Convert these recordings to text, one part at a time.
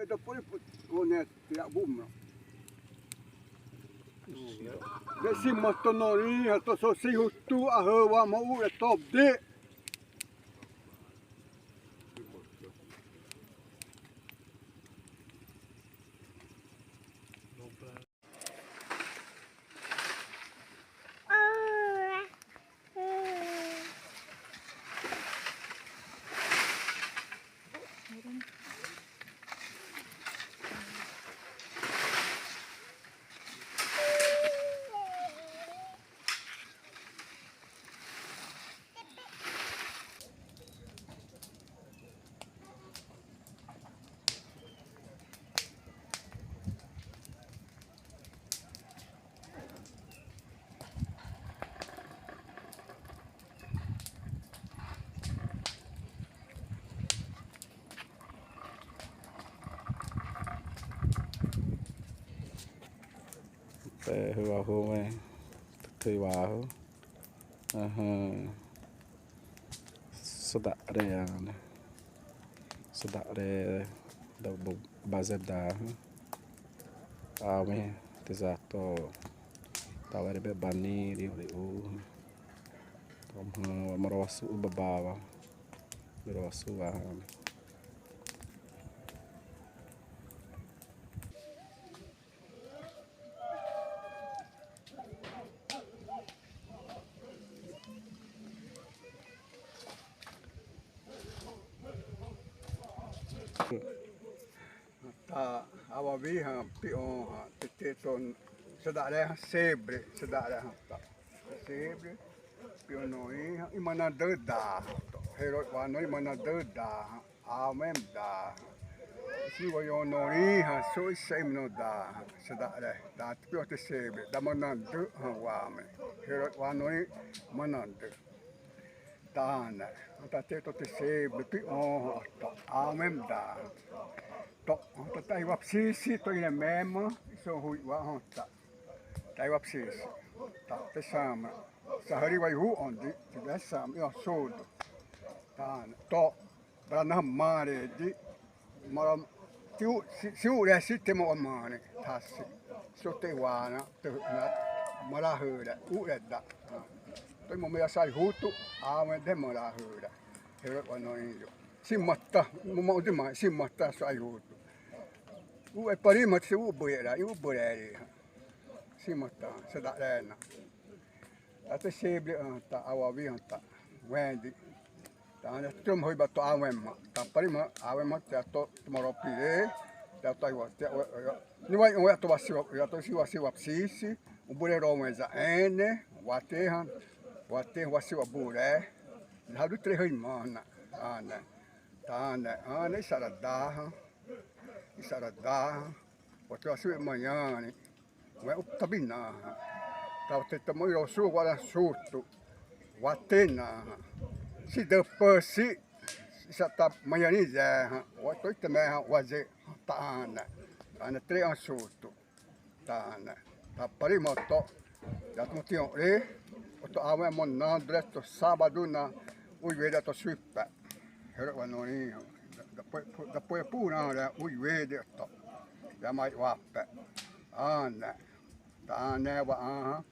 Depois o neto tirar bumno. Desse motonorinha, tô só se tu a rua mau é top de. Hứa hứa mày Tươi vào Sedare da base da Ame Tesato Tawari bebani di Tom Morosu babawa Morosu Tá, a viha pion te ton sedare sempre sedare tá. Sempre pionoinha e manadã da. Hero quando e manadã da. A mesmo da. Se o ionoinha só sempre não dá. Sedare da pior te sempre da manadã o homem. Hero quando e manadã. Tana, ta te to te sempre pion a mesmo da. Tai wapsisi to ina mesmo, so hui wa honta. Tai wapsisi. Ta pesama. Sahari vai hu ondi, tivessam io sodo. Ta to brana mare di mara tiu si ure sistema o mare tassi. So te wana te na mara hura ure da. Toi mo me sai hutu a me de mara hura. Hero quando io. Si matta, mo di mai si matta sai hutu. E prima se u boiera, u boieri. Si matta, se da rena. Até sempre tá a avião tá. Wendi. Tá né, tu me hoiba to awema. Tá prima awema te to tomorrow pire. Tá tá igual. Ni vai eu tô vacilo, eu tô se vacilo psisi. O boiero mesa ene, watehan. Watehan vacilo buré. Já do três irmãs, né? Tá né, né saradaha. Saradaha, porque eu achei amanhã, né? Não é o tabiná. Tá o temo eu sou agora surto. O atena. Se depois se tá amanhã nem já, o tô também fazer tá né. Ana três surto. Tá né. Tá primo to. Já tô tinha o tô a monando resto sábado na o veio to suipa. Era o anoninho. Depois pura ui vede to ya mai wape ana ta ne wa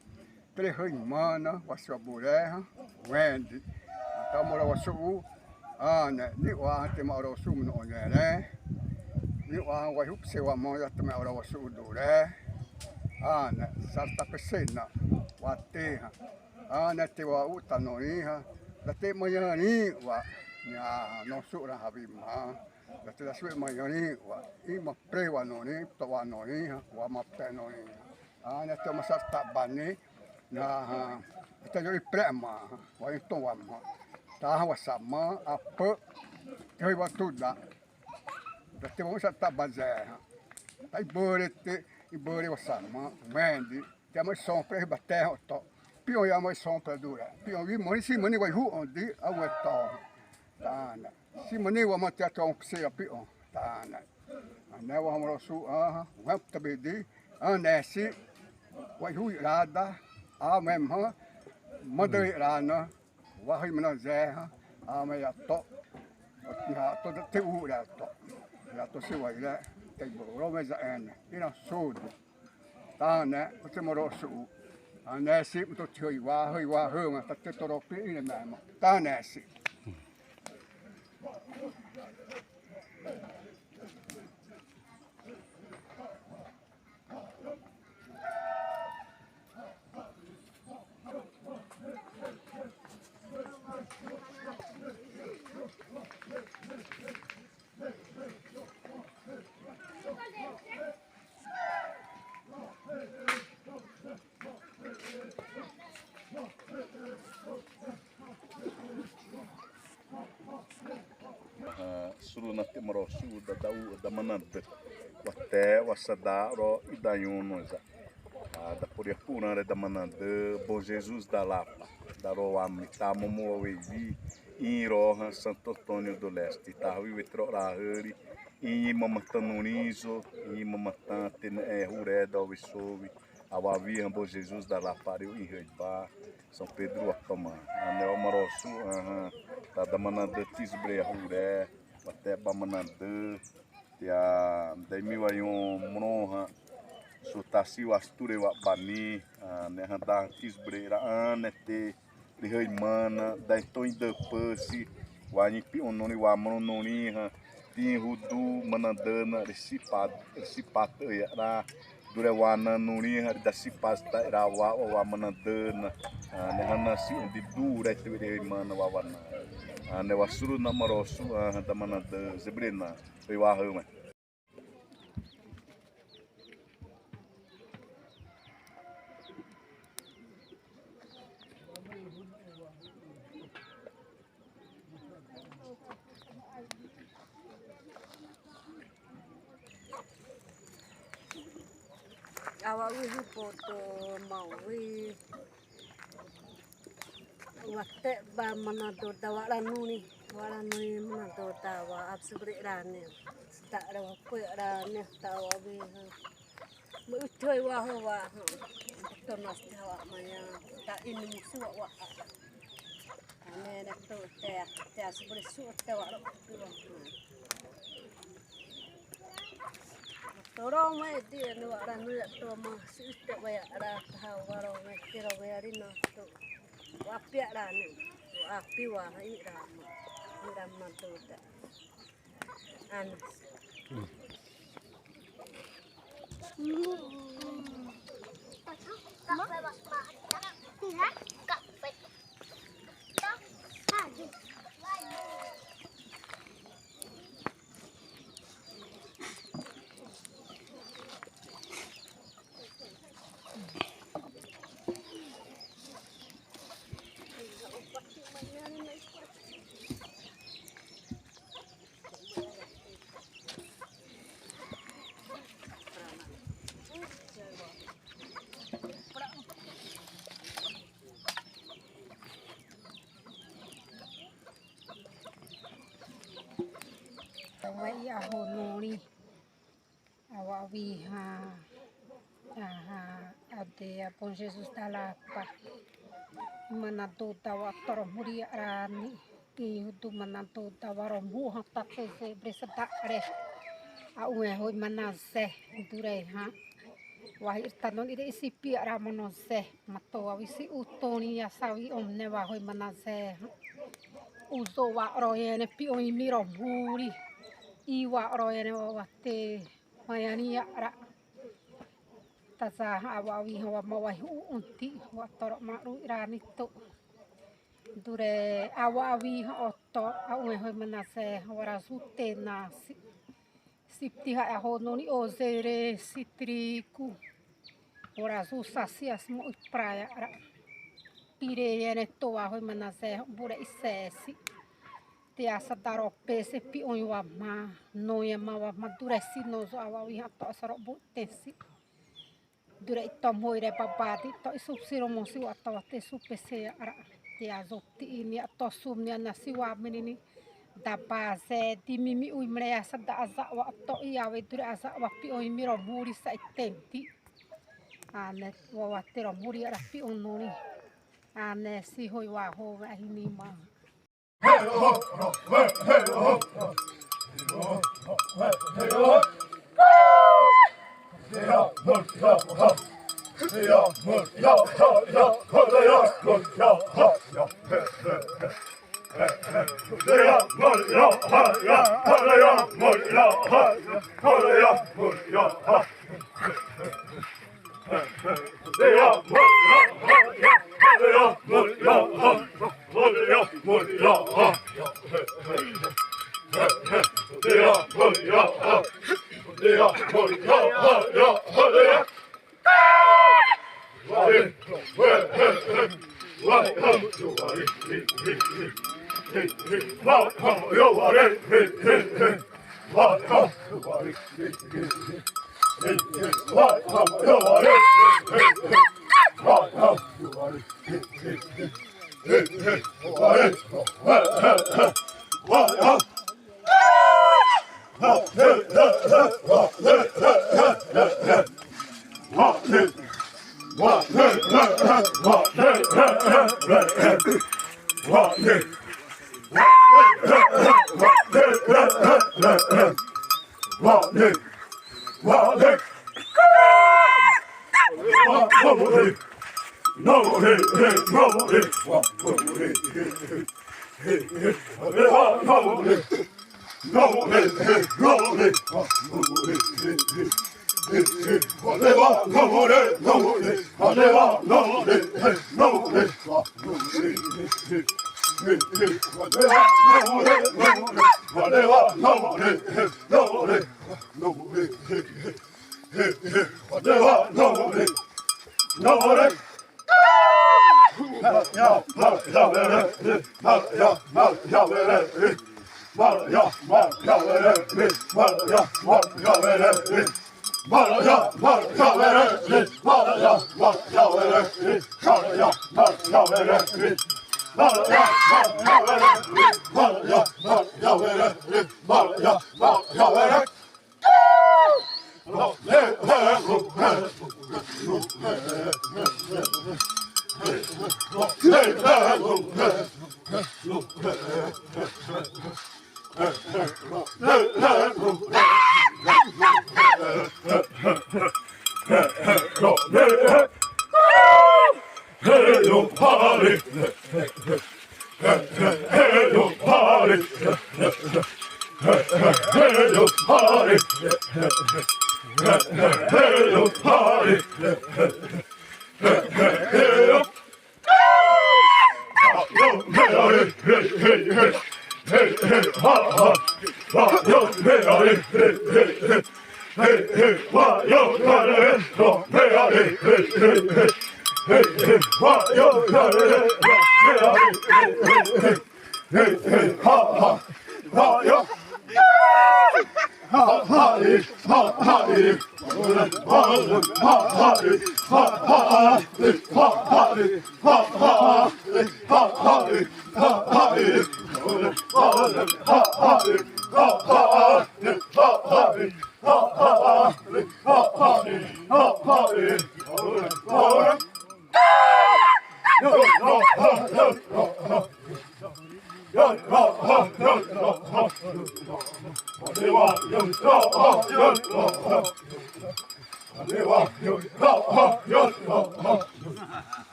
tre mana wasua bureha wendi ta mora wasu ana ni wa te mora wasu no ne ni wa hup se wa mo ya te mora wasu dure ana sarta pesena wate ana te wa utano iha la te mayani wa ya no sura habima la te sue mayani wa I ma prewa no ni to wa no ni wa ma pe no ni ana te ma sarta bani na te yo prema wa to wa ma ta wa sama apa te wa tuda la te mo sarta baze tai borete I bore wa sama mendi te ma son pre batte to pio ya ma son pre dura pio vi mo si mani wa hu on di a wa to ta si mani wa ma te to se a pio ta ne wa mo su wa tabedi anesi wa hu rada a mem ha madai rana wa hi mana ze a me ya to ya to te u ra to ya to se wa ile tem rome za en ina sud ta ne ko mo ro su ne si to chui wa hương ta te to ro pi ne ma ta ne si Suru na te maro su da manante até o asada ro idaion noza da poria pura da manante Bom Jesus da Lapa da roam ta momo wevi in roha Santo Antônio do Leste ta wi vetro ra heri in mamatanurizo in mamatante hure da wisovi awavi Bom Jesus da Lapa rio in reiba São Pedro Atama anel marosu tá da manante tisbre hure até bamanandã ya daí aí monha sutasi wasture wa bani né handa tisbreira anete rihaimana daí to indapasi wani piononi wa mononi tin rudu manandana recipat ya dure wana nuni da sipasta era wa manandana né hana si undi dura te rihaimana wa wana ne wasuru na marosu da mananda zebrena foi wa hama Awak wihu foto mau wi waktu ba manado dawa lanu ni manado dawa absubri rane tak ada apa rane dawa wi mu utoy wa hawa to nas dawa maya tak ini musuh wa ane nak to te asubri su dawa Torong mai di anu ranu ya to ma siste baya ara hawaro me tiro bayari no to wapia ranu api wa hai rama to da anas Awai ahonori awawi ade Bom Jesus da Lapa manado dawa toromuri rani ki hudu manado dawa rombu hata se bresata re au hoi manase dure wahir tanon ide isipi ara monose mato awisi utoni ya sawi omne wa hoi manase uzo wa royene pi oi miro buri iwa royene wate mayani ara tasa awawi hawa mawai unti wa toro maru irani to dure awawi otto au hoi manase wara sute nasi sipti ha hononi ozere sitriku ora susasi asmo praia ara pirene to hoi manase bure isesi te asa daro pese pi onwa ma noya ma madure sinozo awawi hato saro butesi dure itom hoire papati to isupsiro mosi wata te supese ara te azopti ini ato sumnya nasi wa menini da base di mimi uimre asa da aza wa to iawe dure aza wa pi oi miro buri sa itenti ane wa watero buri ara pi ononi ane si hoi wa ho wa hinima hey ho hey ho hey ho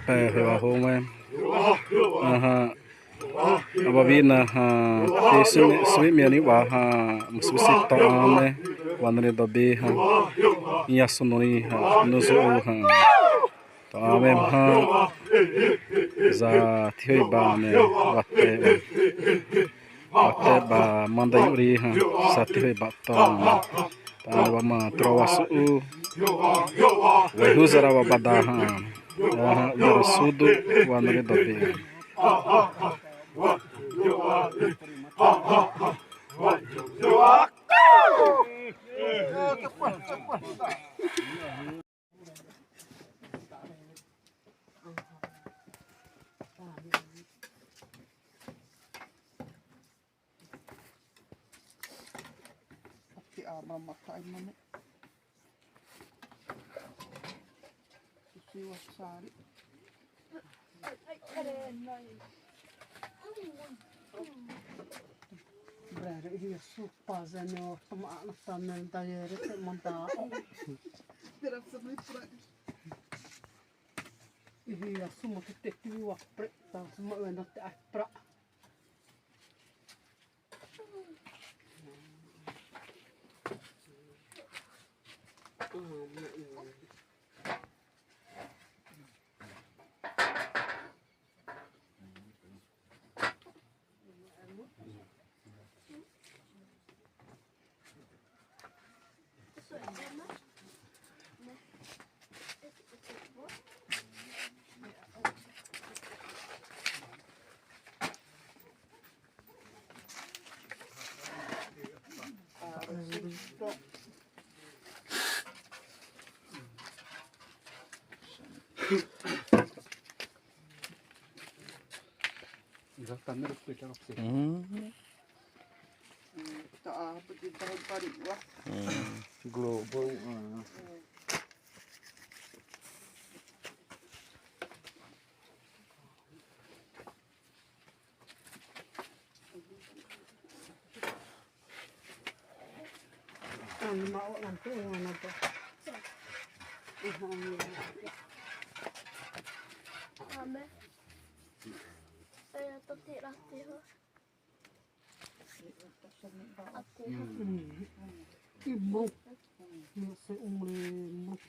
Hewa home ababina te swim yani wa musbisi to ame wanre dobe yasunoni nuzu to ame za thioi ba ne watte ba manda yuri sa thioi ba to ta ba ma trowasu we huzara wa bada yara sudu wanre dobe Brare hier super zeno ma tamen tayere te monta. Hier sumo te te wa pre ta sumo wena te apra. Global. Ang mau nanti ngono to. Ame. Saya tadi latih. Ibu. Nasi umri ibu.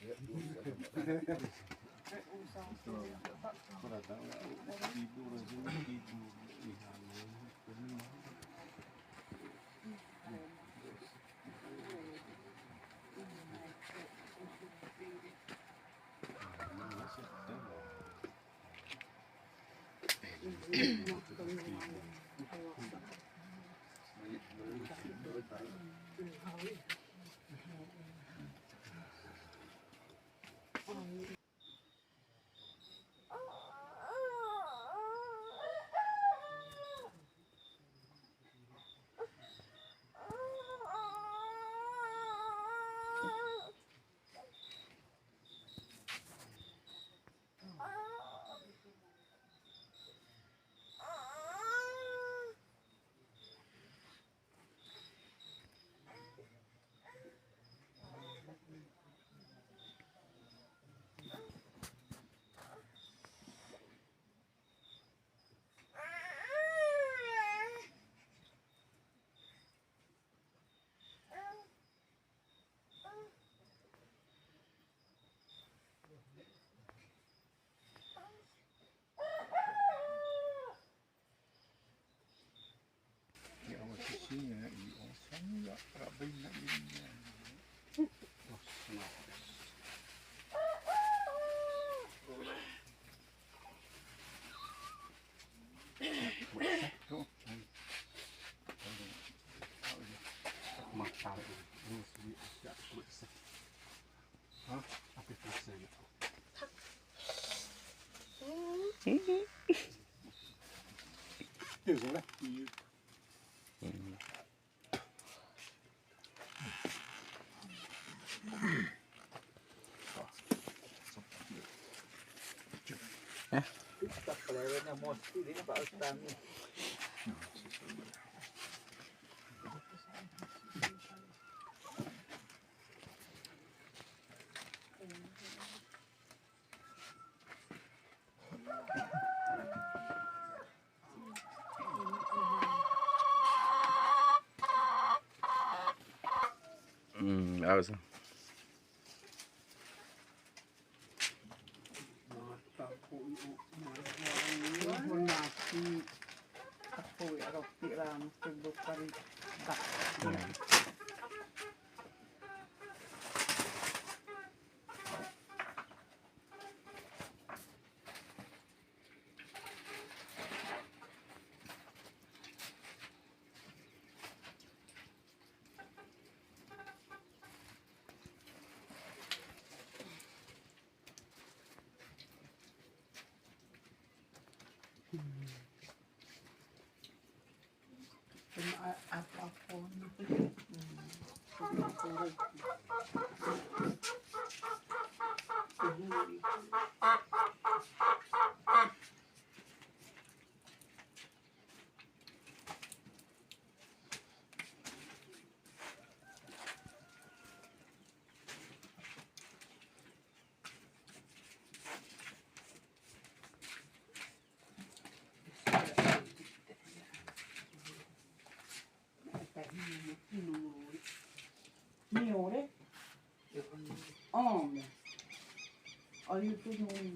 Apa sih? Nhiều đấy. Ở YouTube thôi.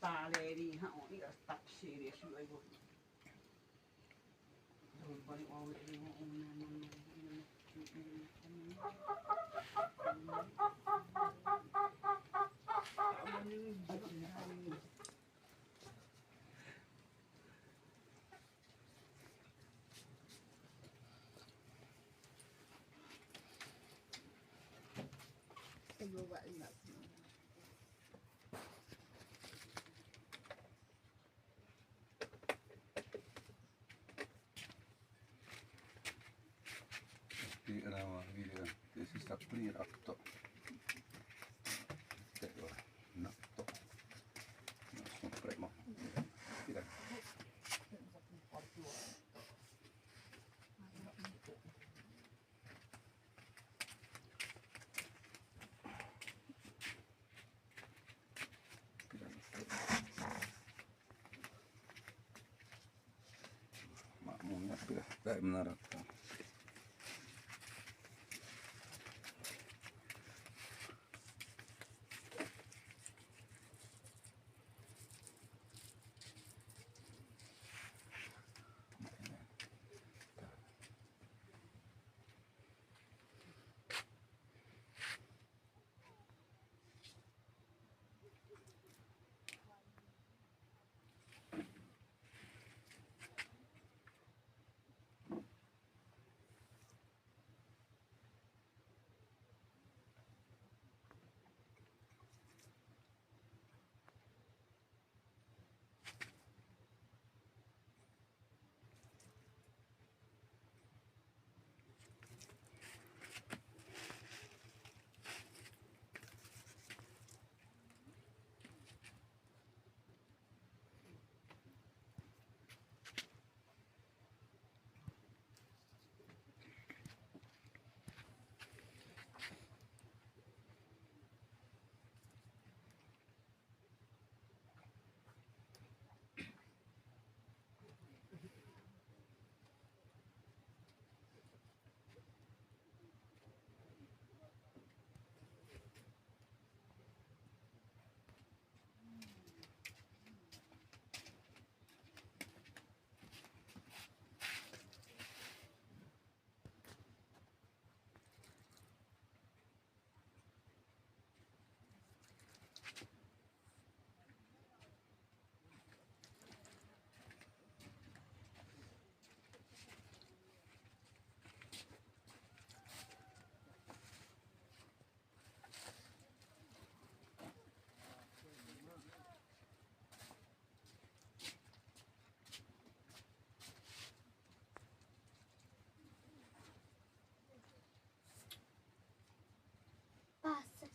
Ta lê đi hạo đi ở tập xì để sửa Rawa video, this is a pre-acto. Nakto. Supremo. Tidak. Makmumnya sudah tidak menerapkan. Passa.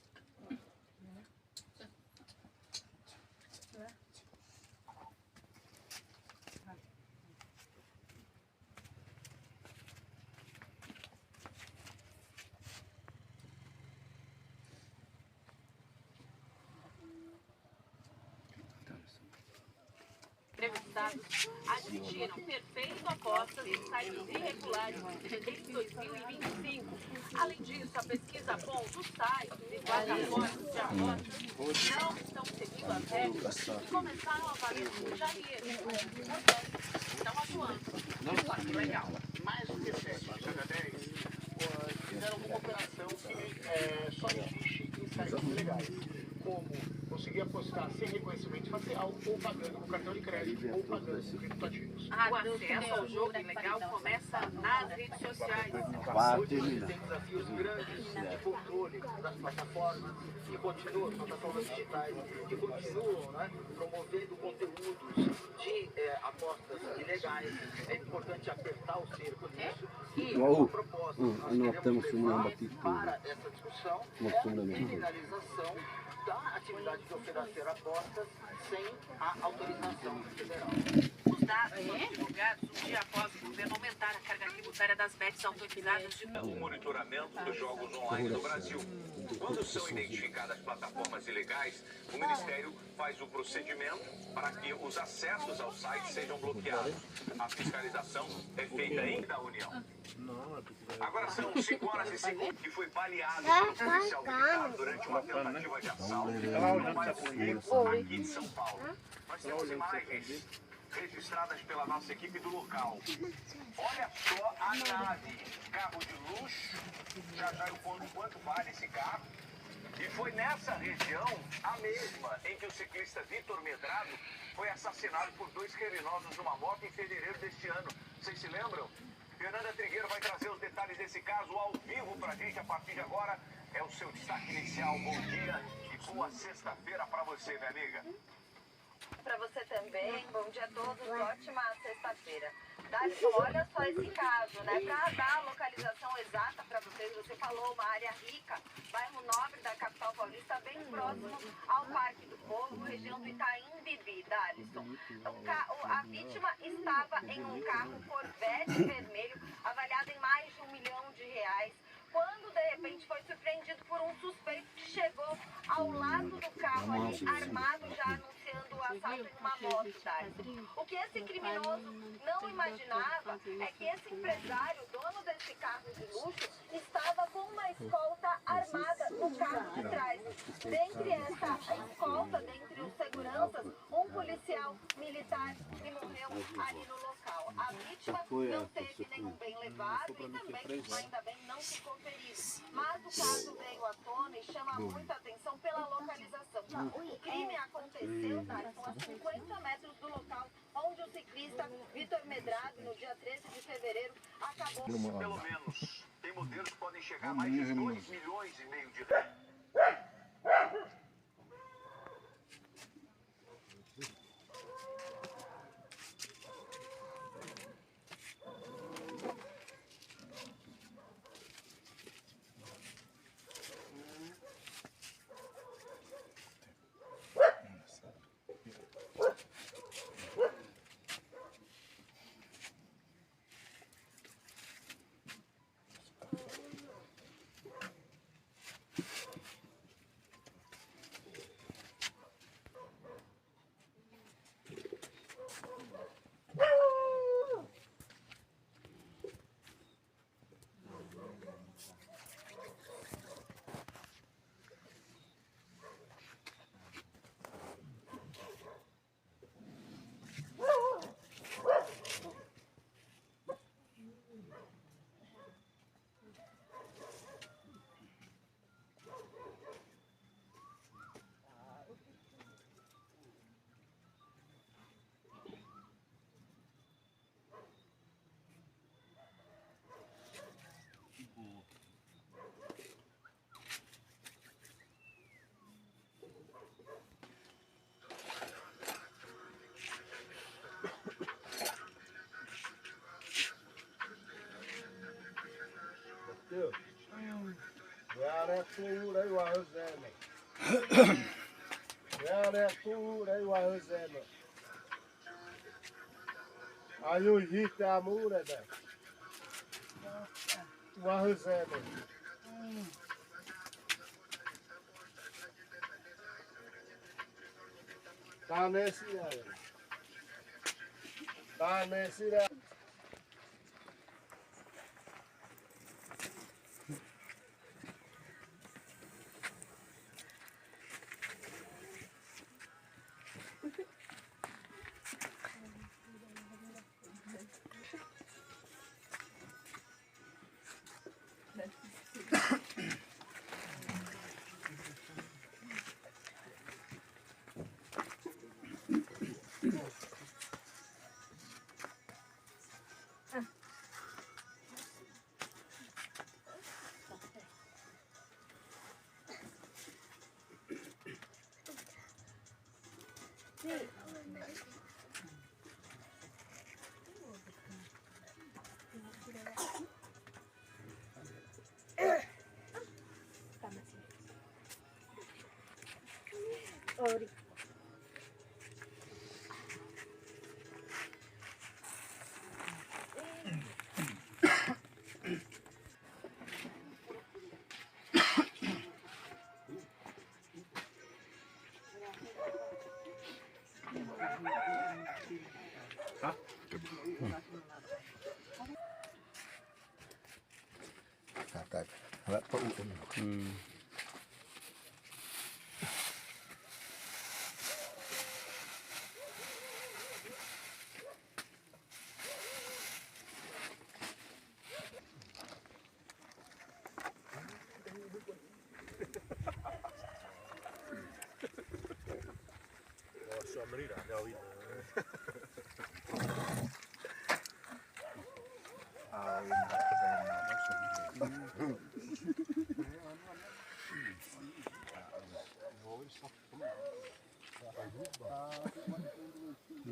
Entrevistados admitiram ter feito apostas em sites irregulares desde 2025. Além disso, a pesquisa aponta os sites e plataformas de apostas não estão seguindo as regras e começaram a valer em janeiro. Estão atuando. Olha que legal. Mais do que 7 de cada 10 fizeram uma operação que só existe em sites ilegais, como conseguir apostar sem reconhecimento facial ou pagando com cartão de crédito ou pagando com criptoativos. O acesso ao jogo ilegal começa nas redes sociais. Hoje tem desafios grandes de controle das plataformas que continuam, as plataformas digitais, que continuam, né, promovendo conteúdos de apostas ilegais. É importante apertar o cerco nisso. E a proposta nós queremos levar para essa discussão é a criminalização da atividade de oferecer apostas sem a autorização federal. Os dados foram divulgados um dia após o governo aumentar a carga tributária das bets autorizadas de O monitoramento dos jogos online no Brasil. Quando são identificadas plataformas ilegais, o Ministério faz o procedimento para que os acessos aos sites sejam bloqueados. A fiscalização é feita ainda da União. Agora são 5 horas e 5 que foi baleado por um policial militar durante uma tentativa de assalto no bairro Rio, aqui de São Paulo. Nós temos imagens registradas pela nossa equipe do local. Olha só a nave, carro de luxo. Já já eu conto quanto vale esse carro. E foi nessa região, a mesma, em que o ciclista Vitor Medrado foi assassinado por 2 criminosos numa moto em fevereiro deste ano. Vocês se lembram? Fernanda Trigueiro vai trazer os detalhes desse caso ao vivo pra gente a partir de agora. É o seu destaque inicial. Bom dia e boa sexta-feira pra você, minha amiga. Para você também, bom dia a todos, ótima sexta-feira. Darison, olha só esse caso, né? Para dar a localização exata para vocês, você falou uma área rica, bairro nobre da capital paulista, bem próximo ao Parque do Povo, região do Itaim Bibi, Darison. A vítima estava em um carro Corvette vermelho, avaliado em mais de R$1 milhão, quando de repente foi surpreendido por um suspeito que chegou ao lado do carro ali, armado, já anunciando o assalto em uma moto, Darison. O que esse criminoso não imaginava é que esse empresário, dono desse carro de luxo, estava com uma escolta armada no carro de trás. Dentre essa escolta, dentre os seguranças, um policial militar que morreu ali no local. A vítima não teve nenhum bem levado e também, ainda bem, não ficou ferido. Mas o caso veio à tona e chama muita atenção pela localização. O crime aconteceu, Darison, a 50 metros do local onde o ciclista Vitor Medrado, no dia 13 de fevereiro, acabou... Pelo menos, tem modelos que podem chegar a mais de 2,5 milhões de reais. Ayo hita mura da. Wahuzema. Tá nesse aí. Tá nesse aí. Ori.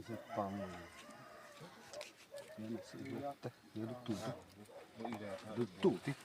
Jepang. Ini masih teh, ini tutup. Tutup sih.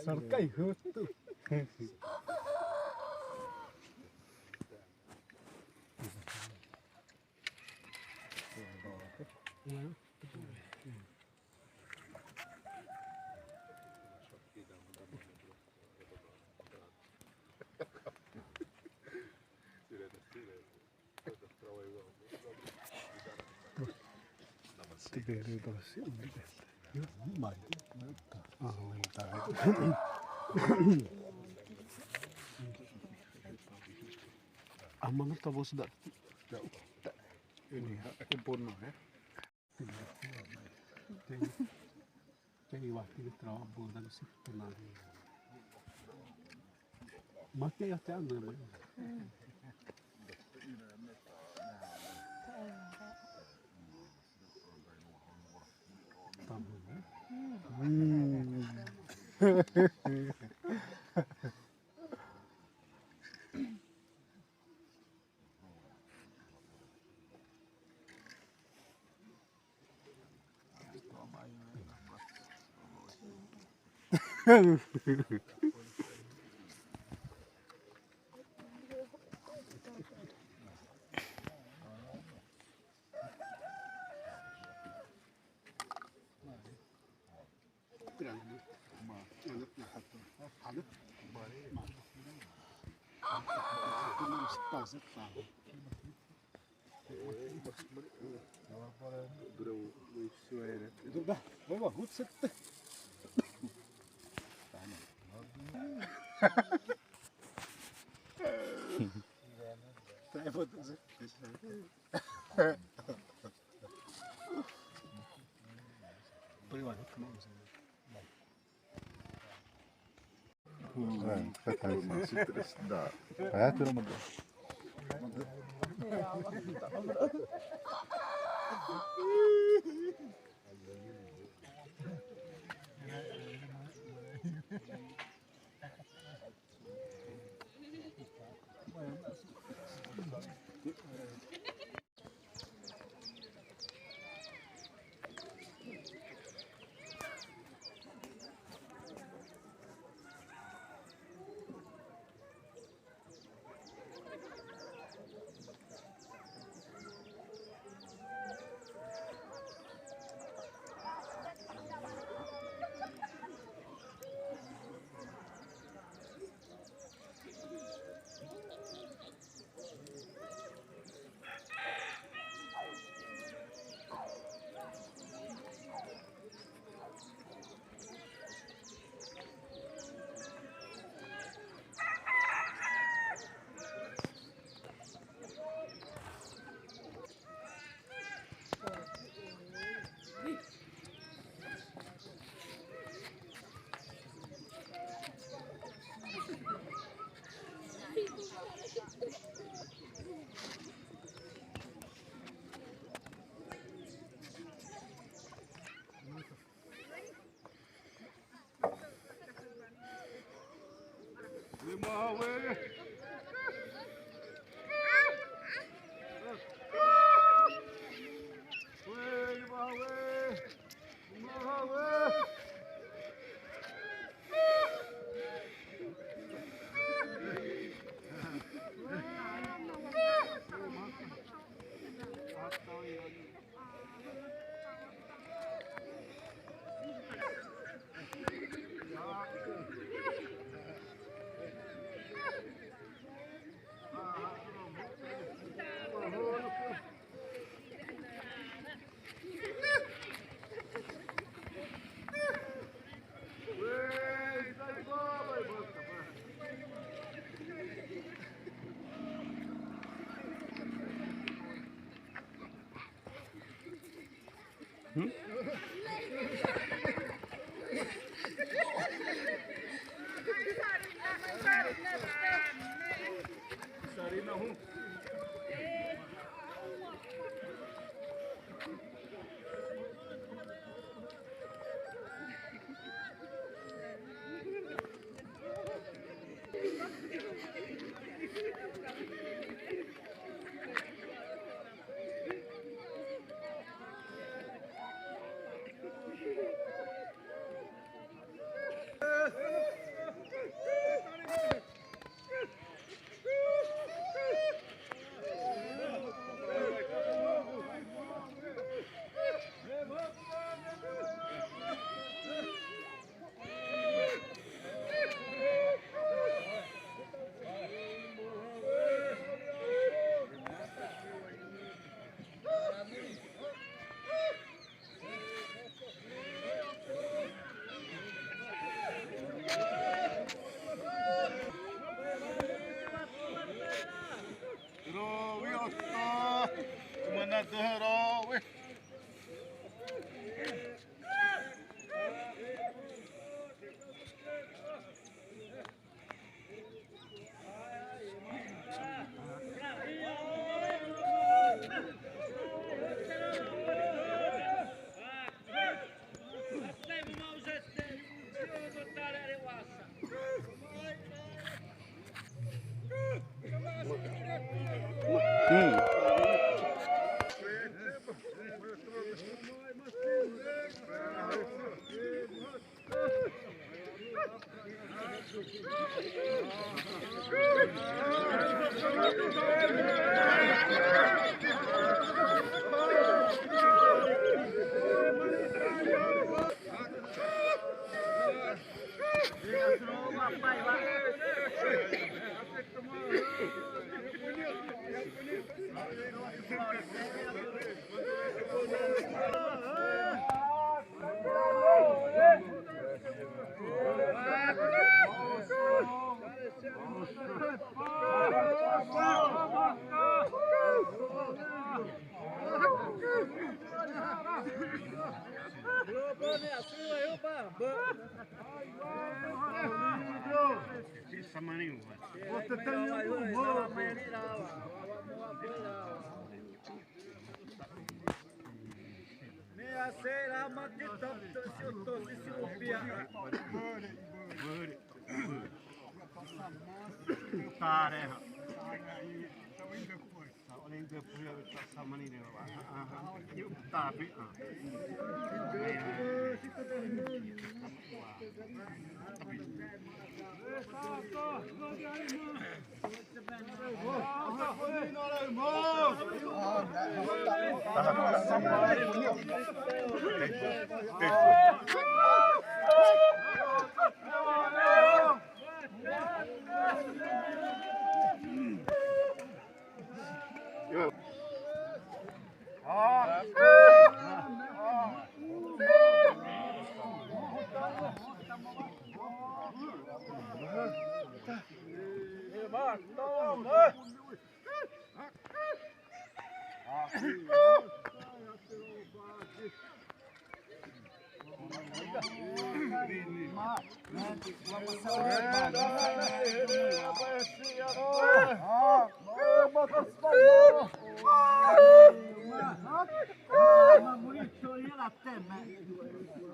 Sarkai hutu. Aman atau bos dak? Ini kumpulnya ya. Jadi waktu itu terlalu dan sih tenang. Makanya ya tiada. Itu dah, bawa hut set. Saya foto sih. Privat kemana sih? É, turma.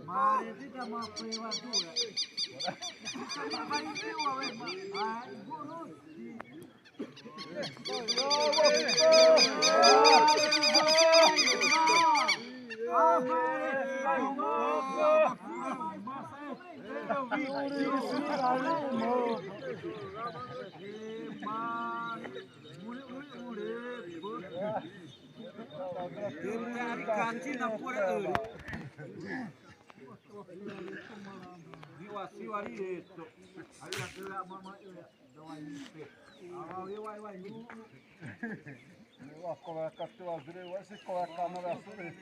Mari tidak mau privadura. Kita vai dewa wema. Ah, guru. Coloca tua grelha, você coloca a câmera sobre.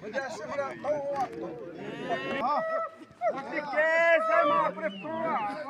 Podia segurar a boa. Você quer, sai mais pra fora.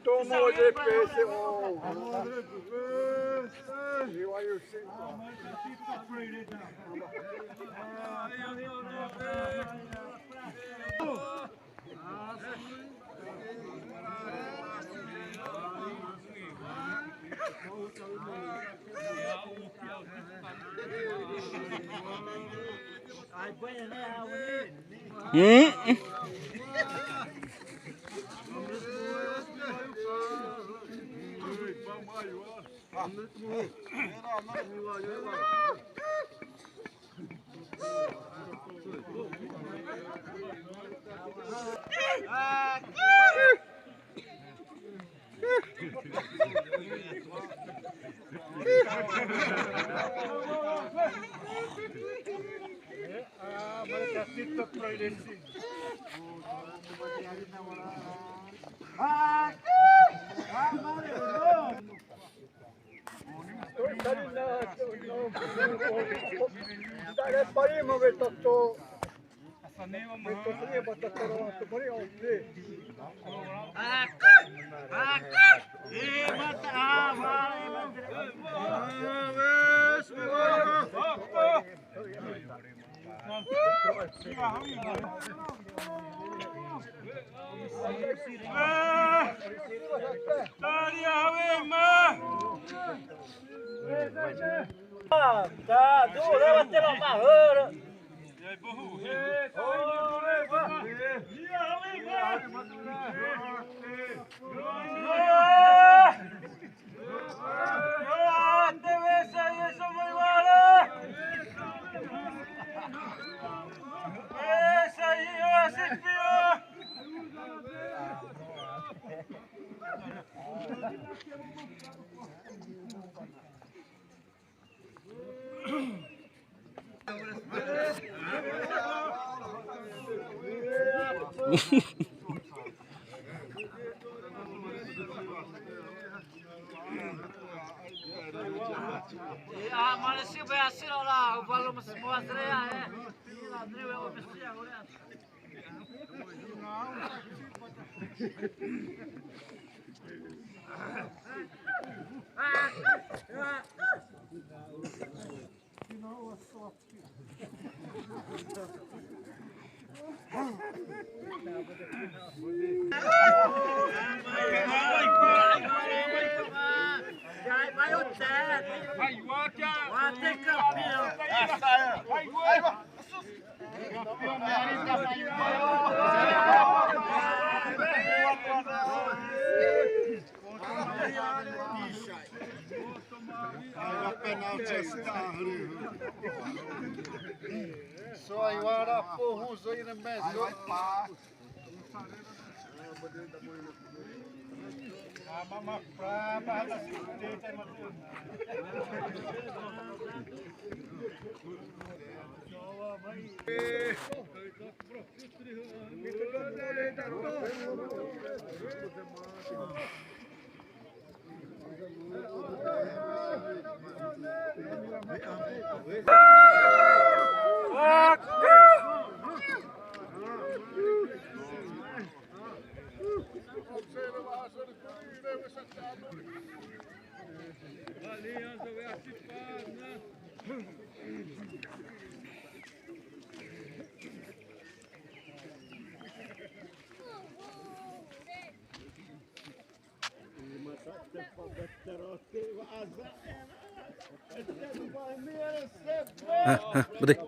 Tomou de peixe, eu aí eu sei.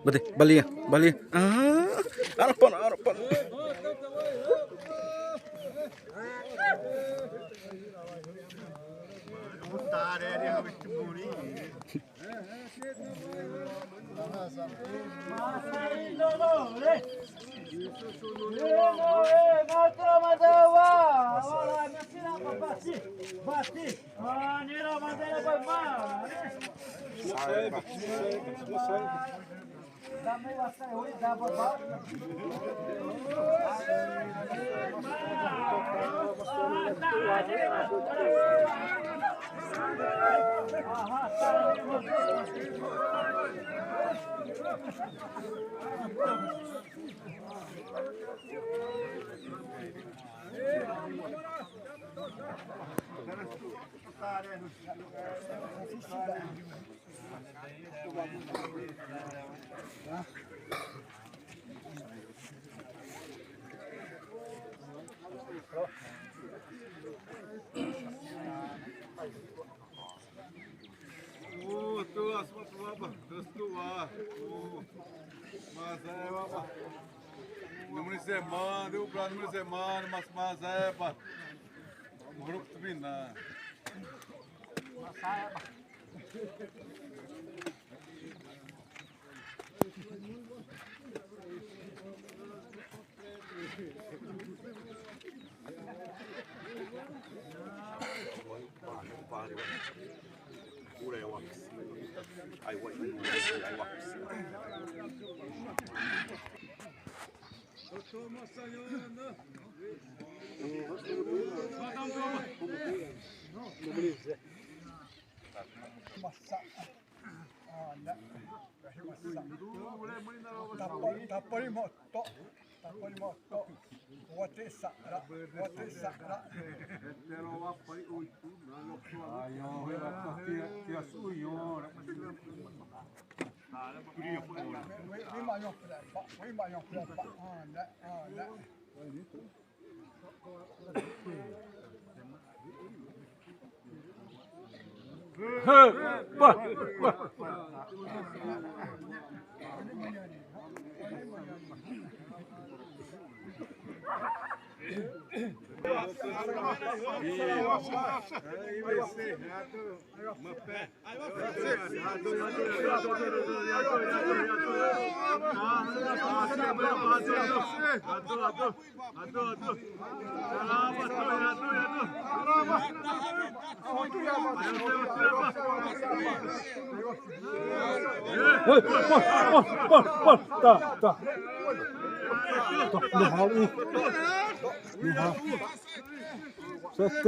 Bade, balinha. Harapan. Mas é, rapaz. Número de semana, deu pra número de semana, mas é, rapaz. O grupo de Biná. Mas é, rapaz.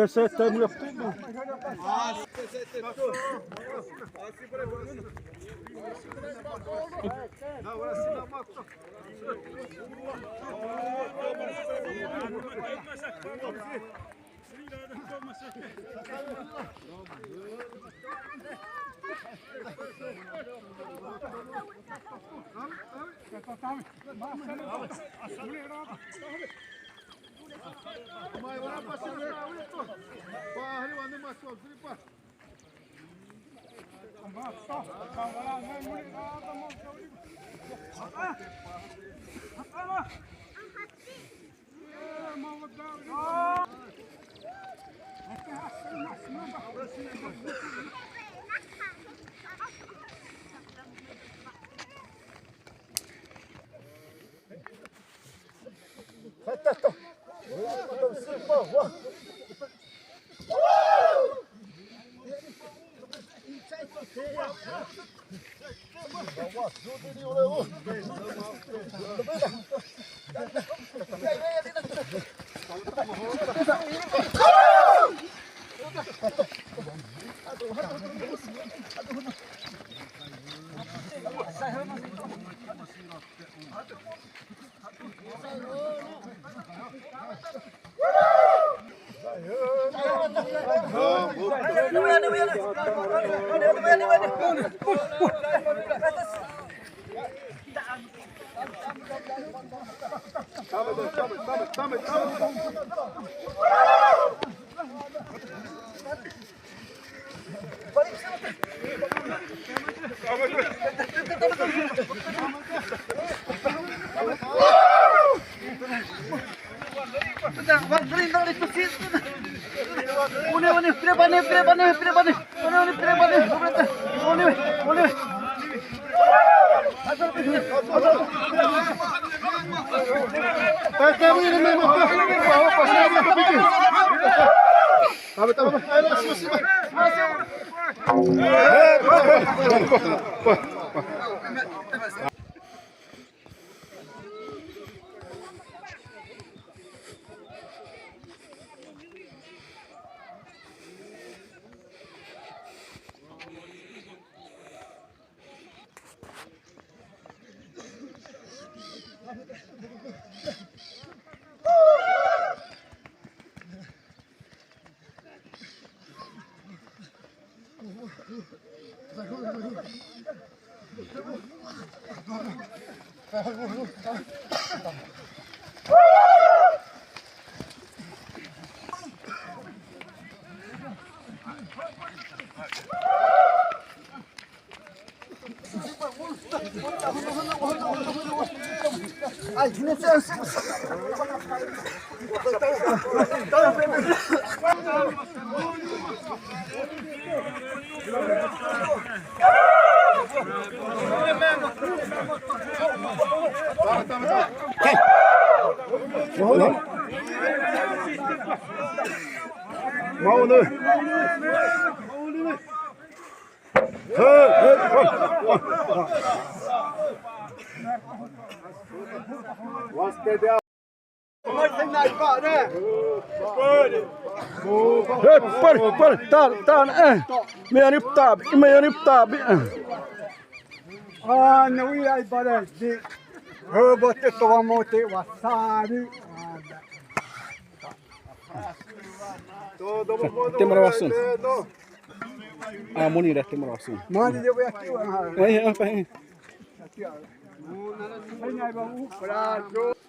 Sete mulher tudo. Vamos Ai, licença. mau nữa Ah, não ia aí para de botei tomar wasabi. Temarawasun. Ah, Munir Temarawasun. Mande eu aqui. Apa ini? Aqui, ó. Aí vamos prato.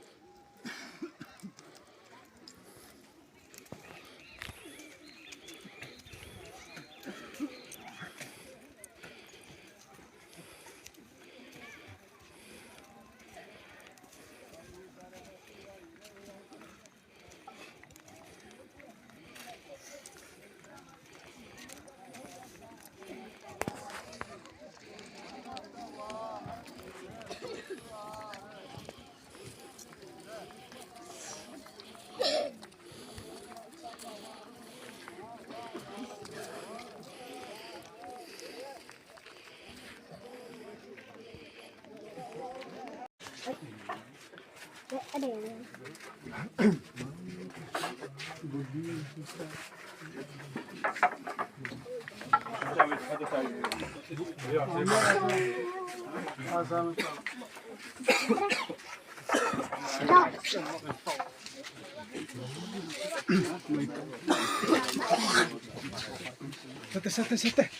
Sete.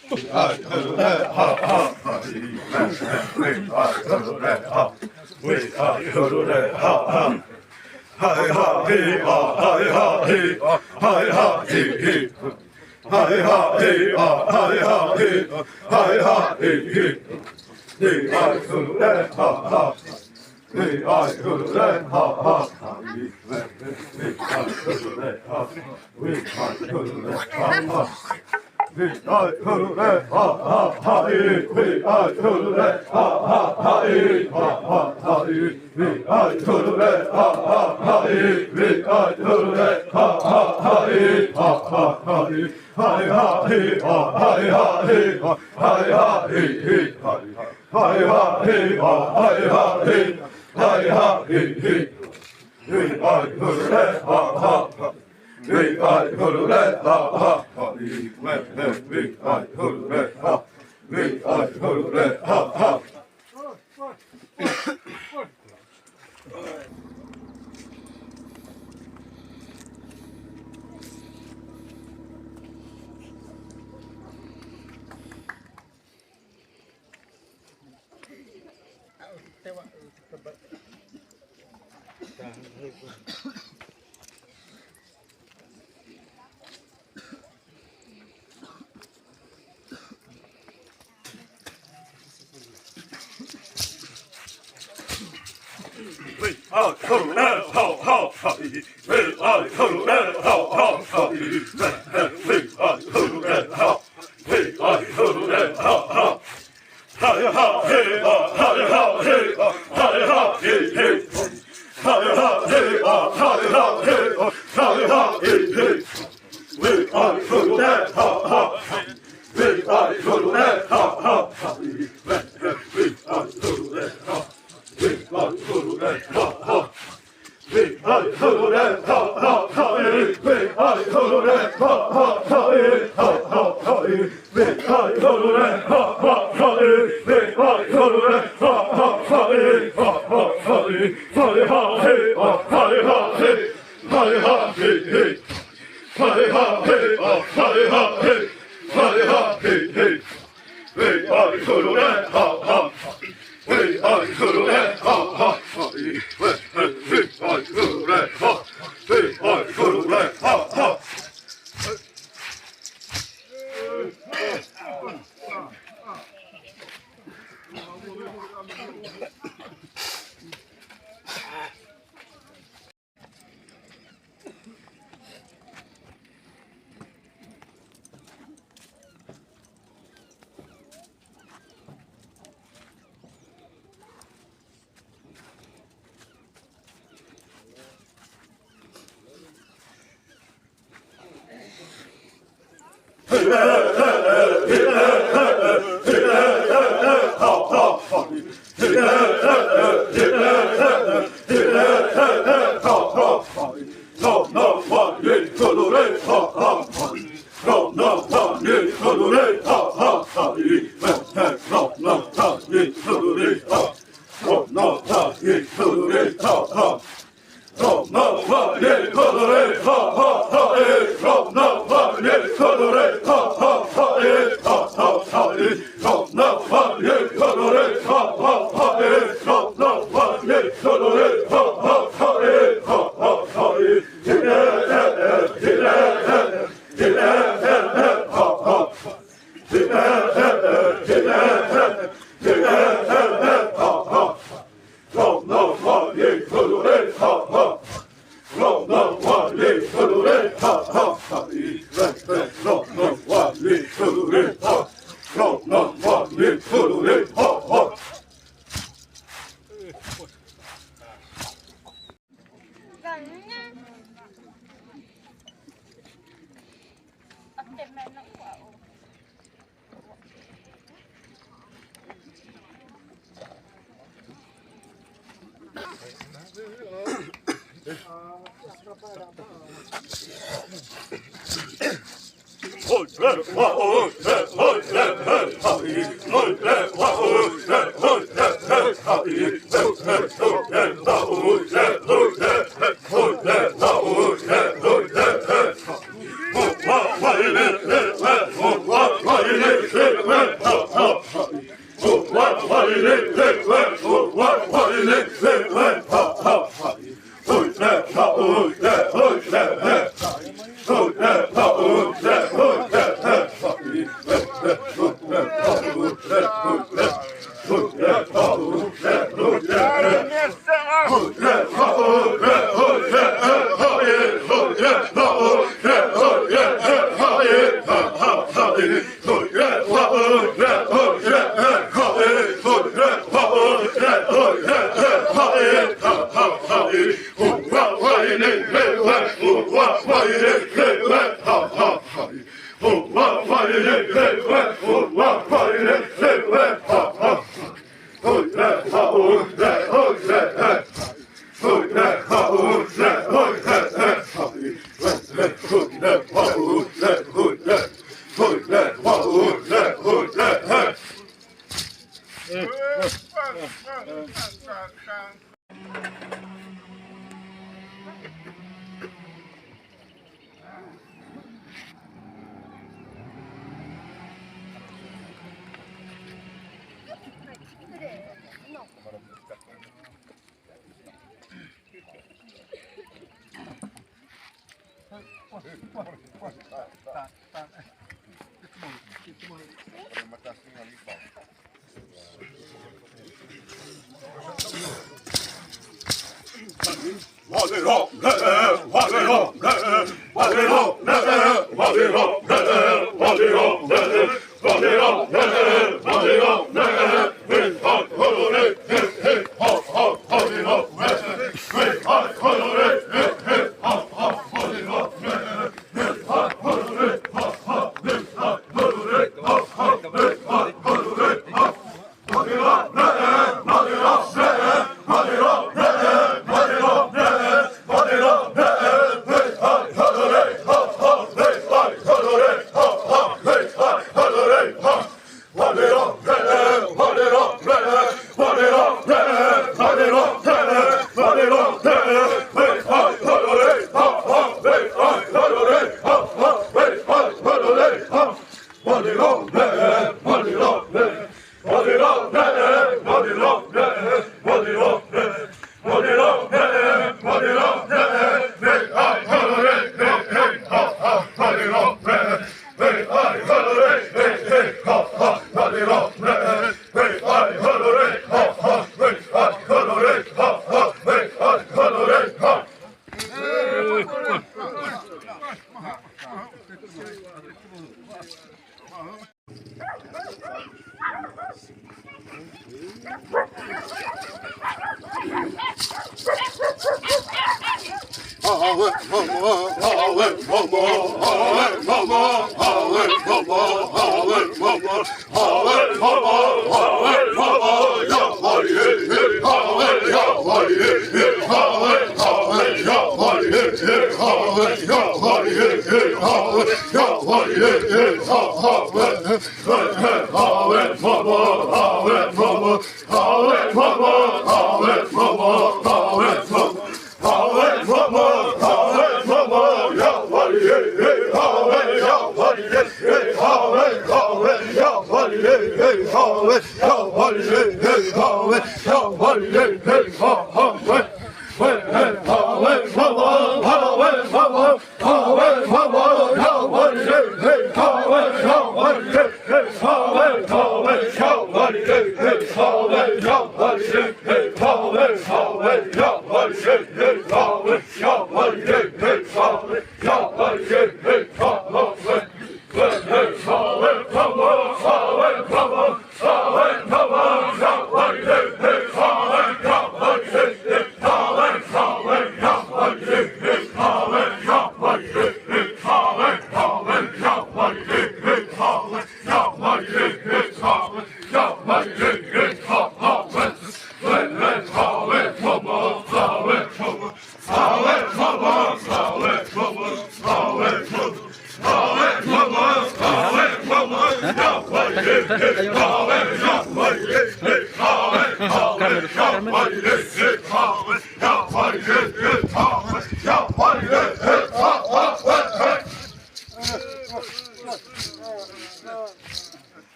Hey,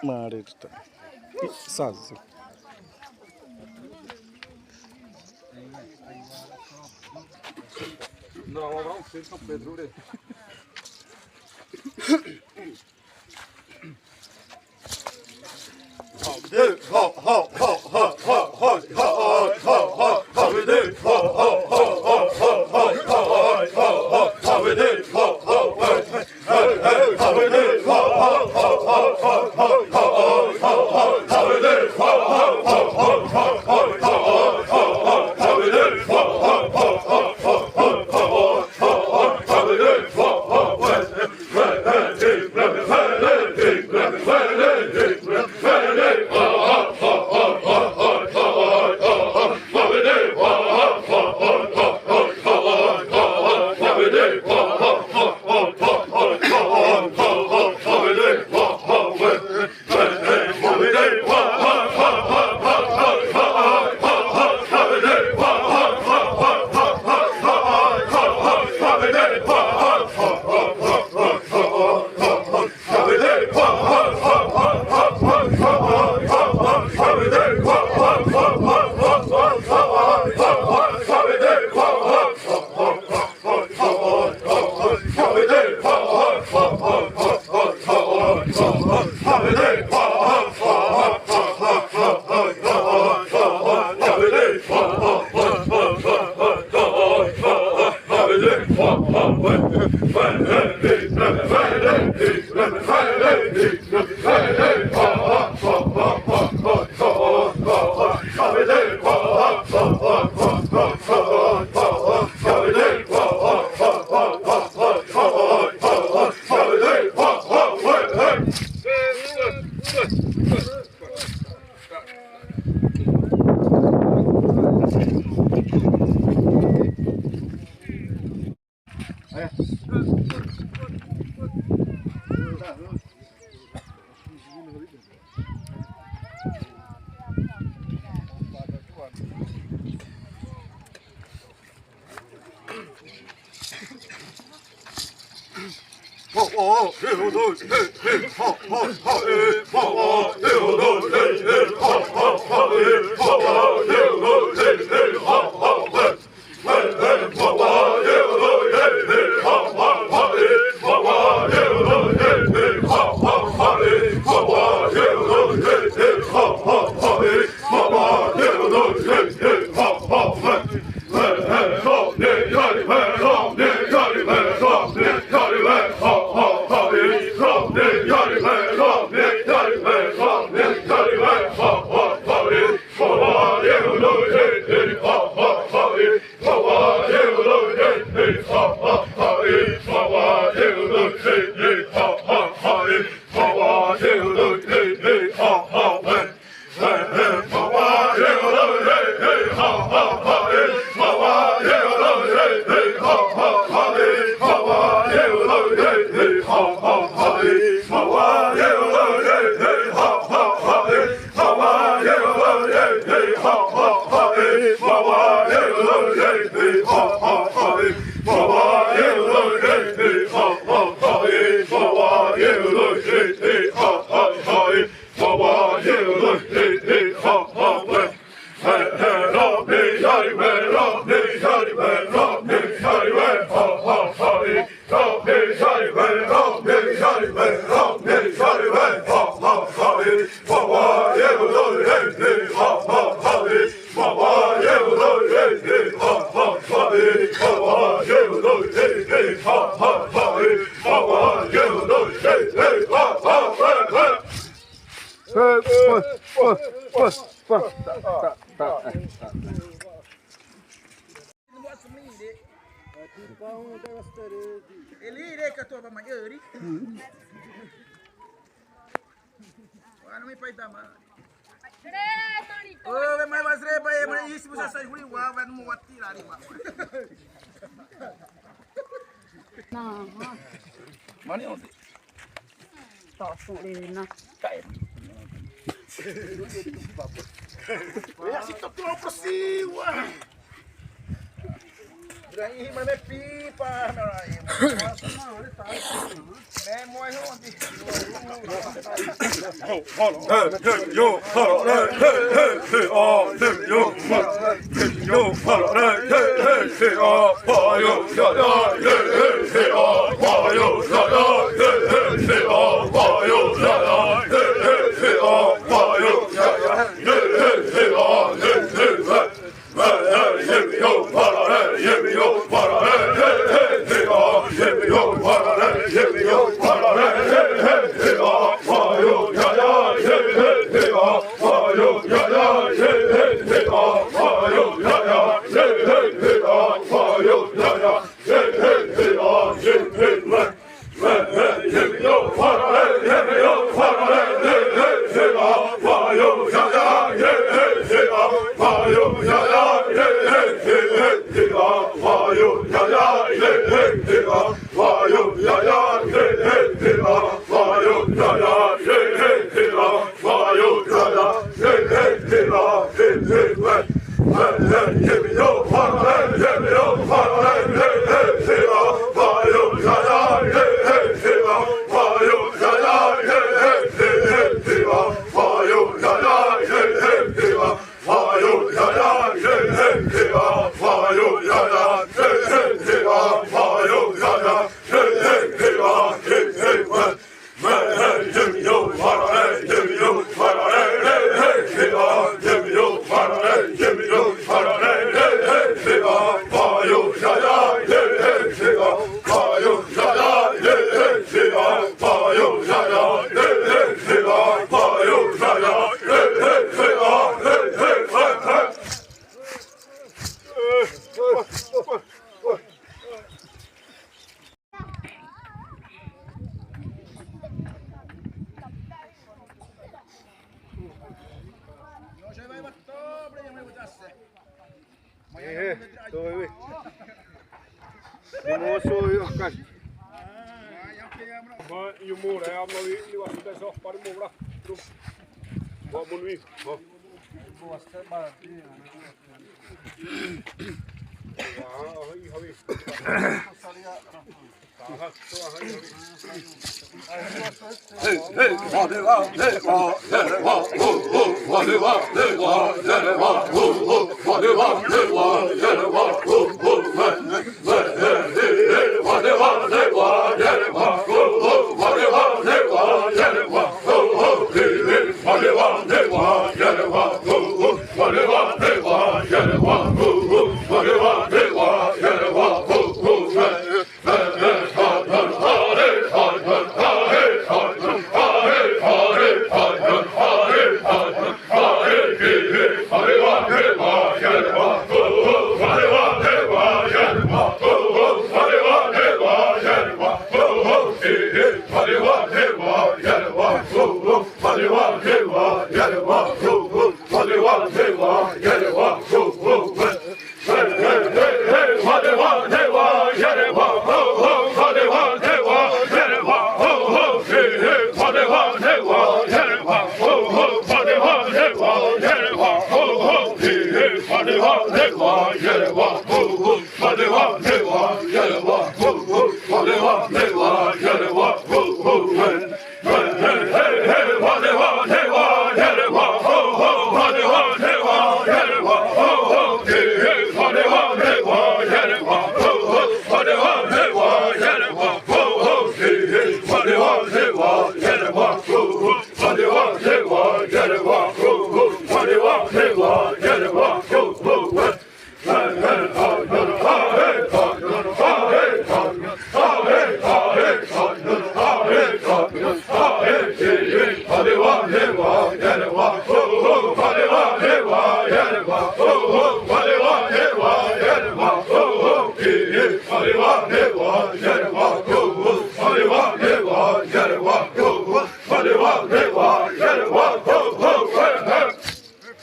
ಮಾಡಿರ್ತ Sadhu Não, não, vocês são Pedro. Oh, Hey, You move there, I'm not really want to that's off para move lá. Vou bonito. Vou. Bosta baratinha.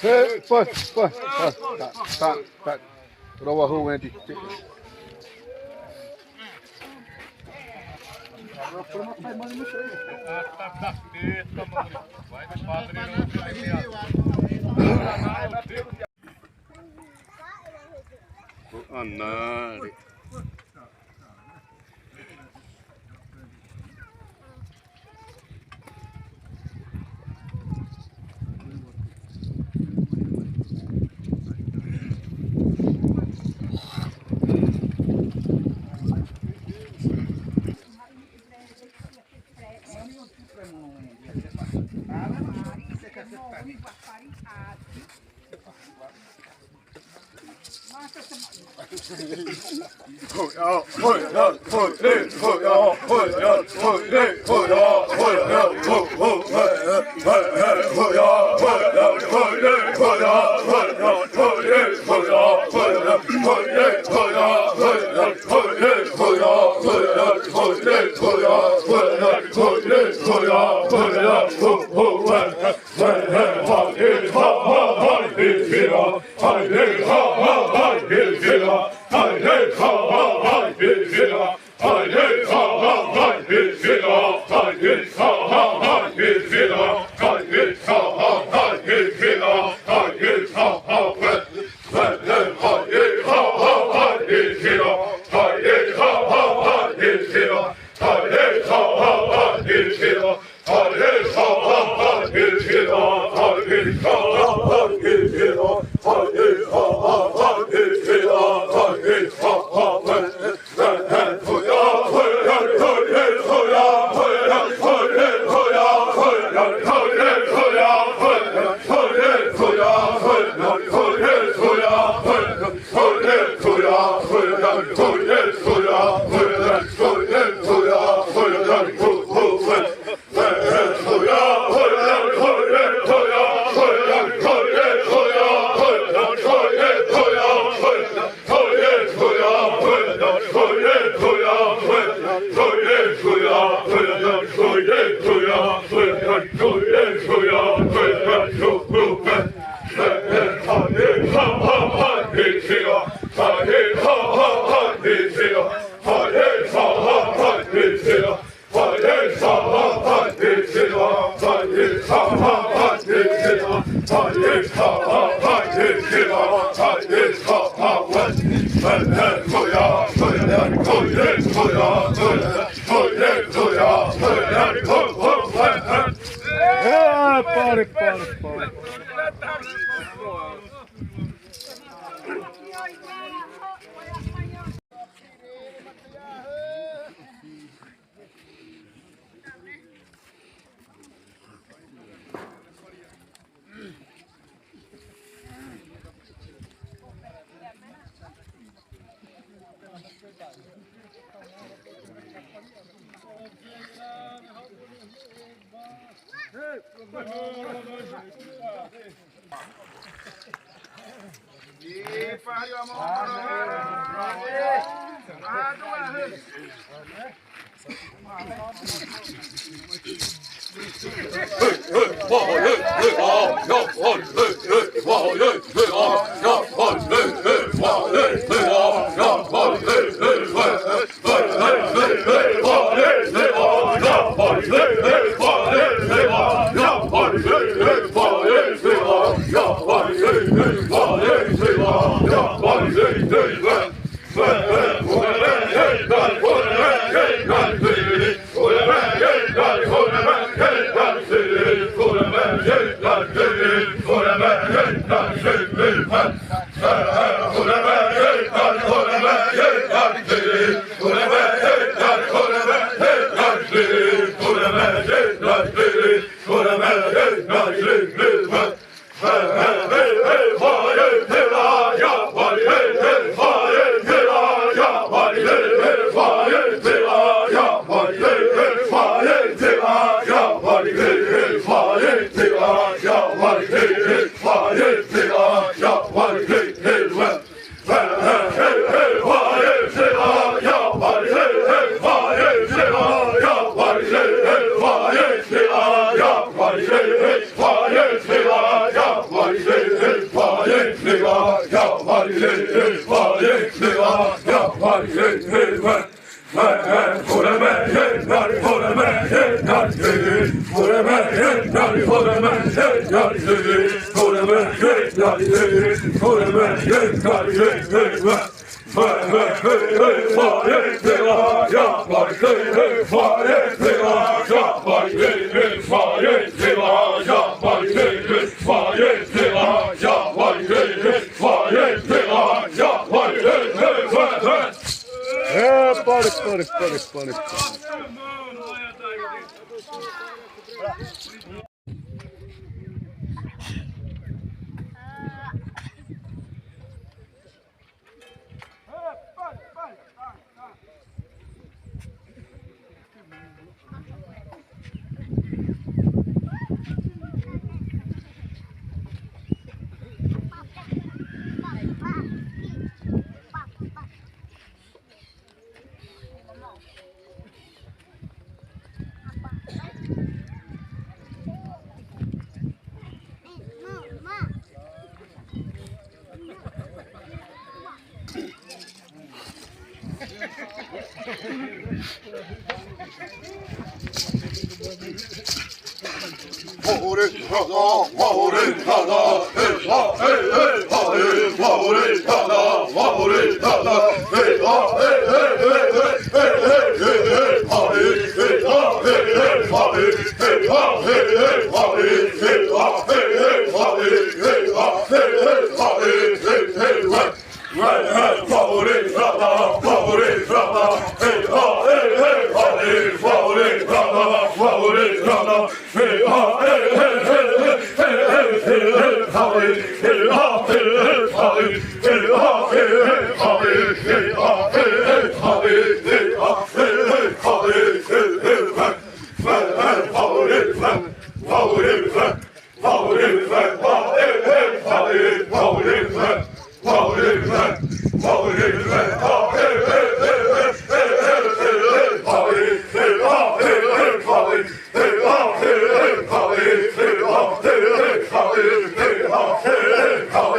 Hey,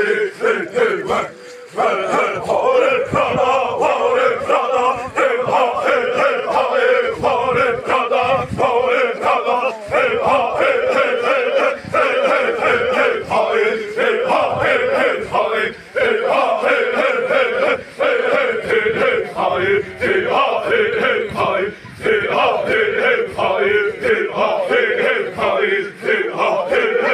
Hey, Hey,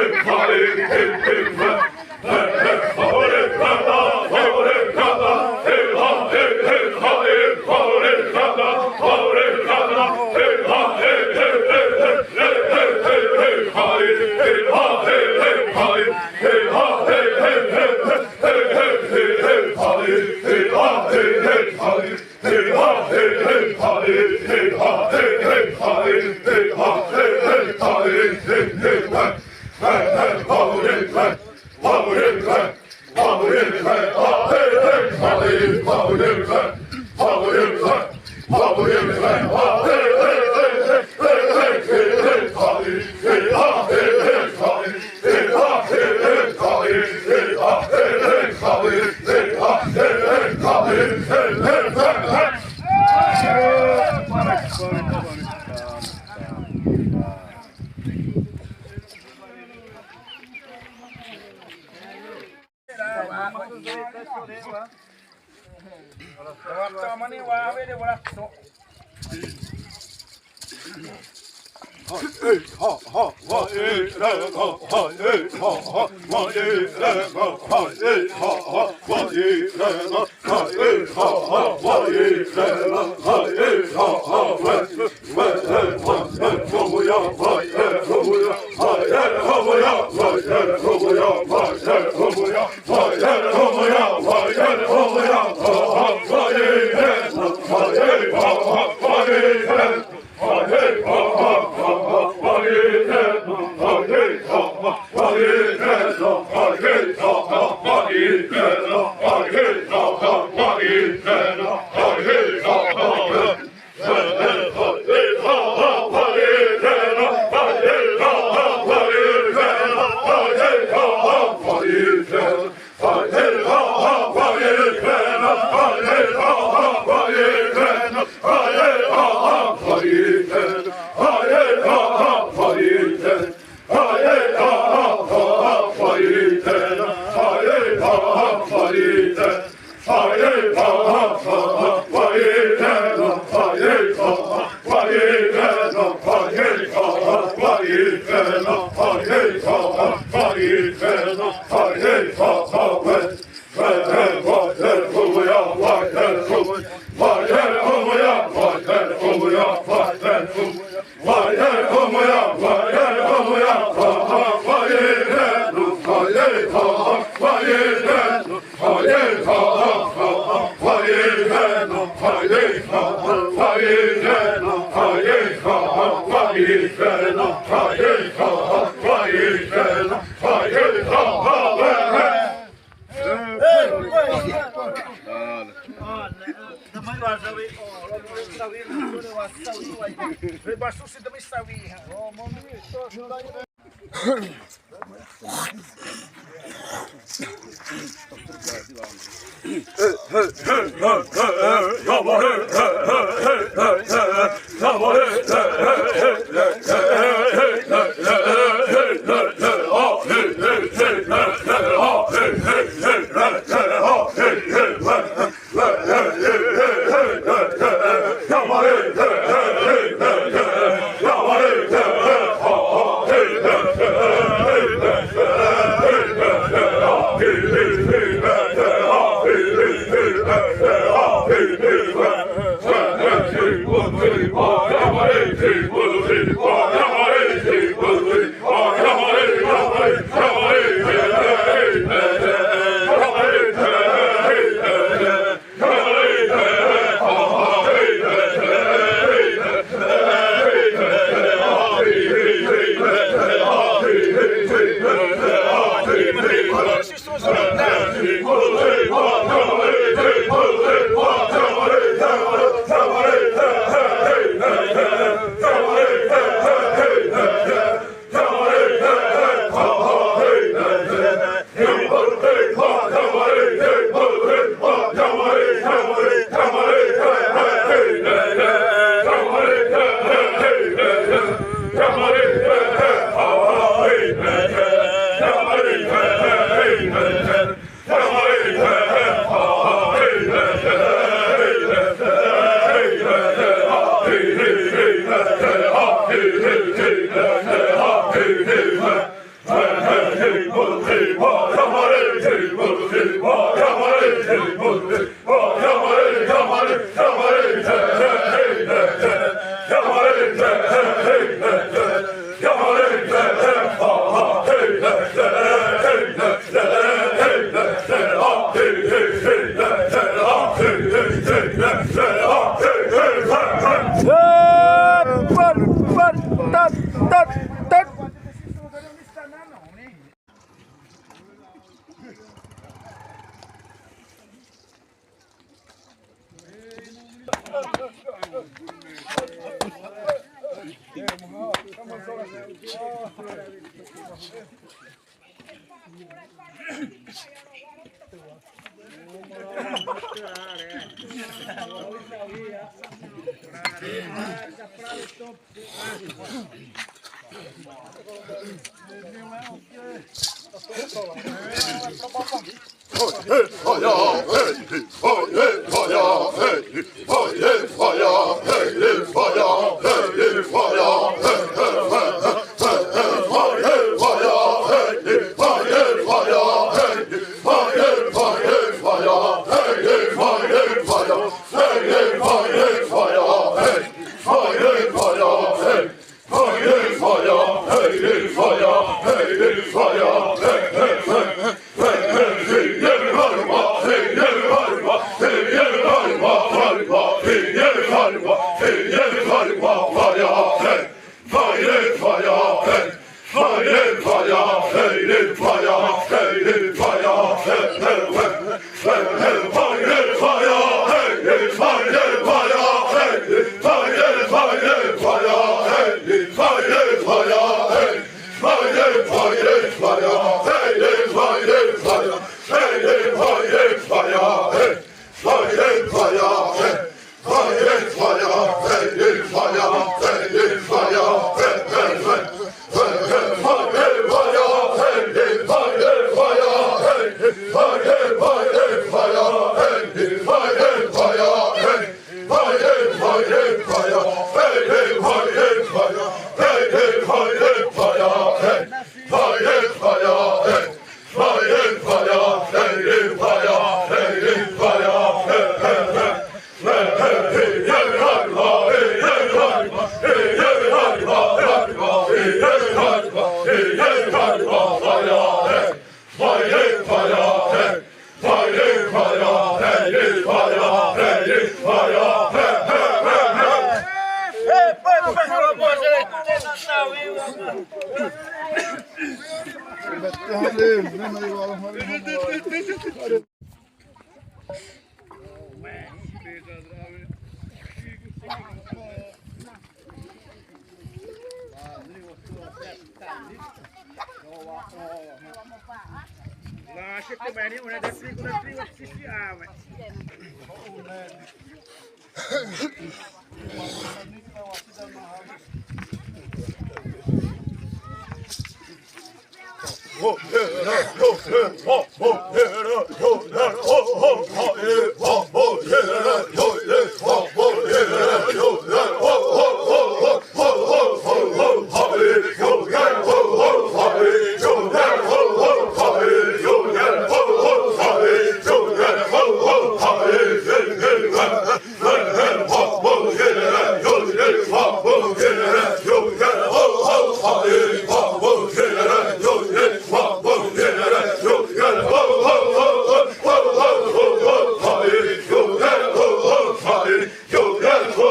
Yo,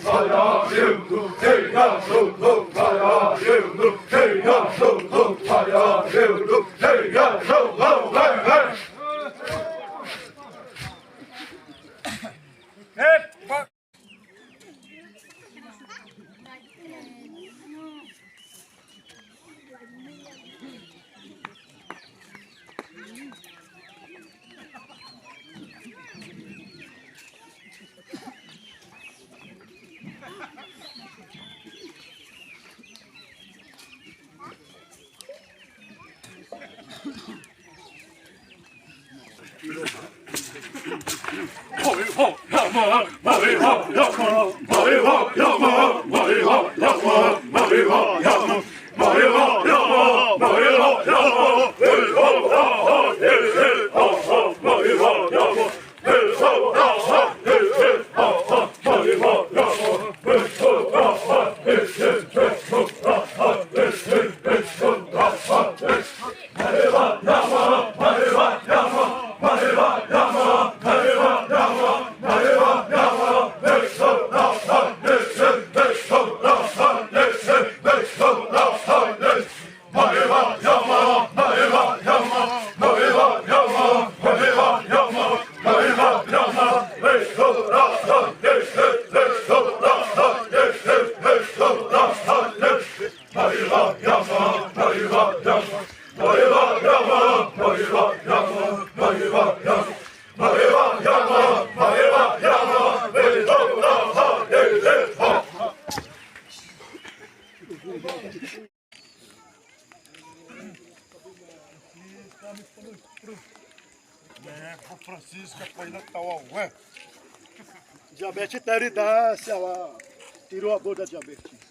Fire, Francisca foi na Tauaué. Diabetes teridácia, ela tirou a dor da diabetes.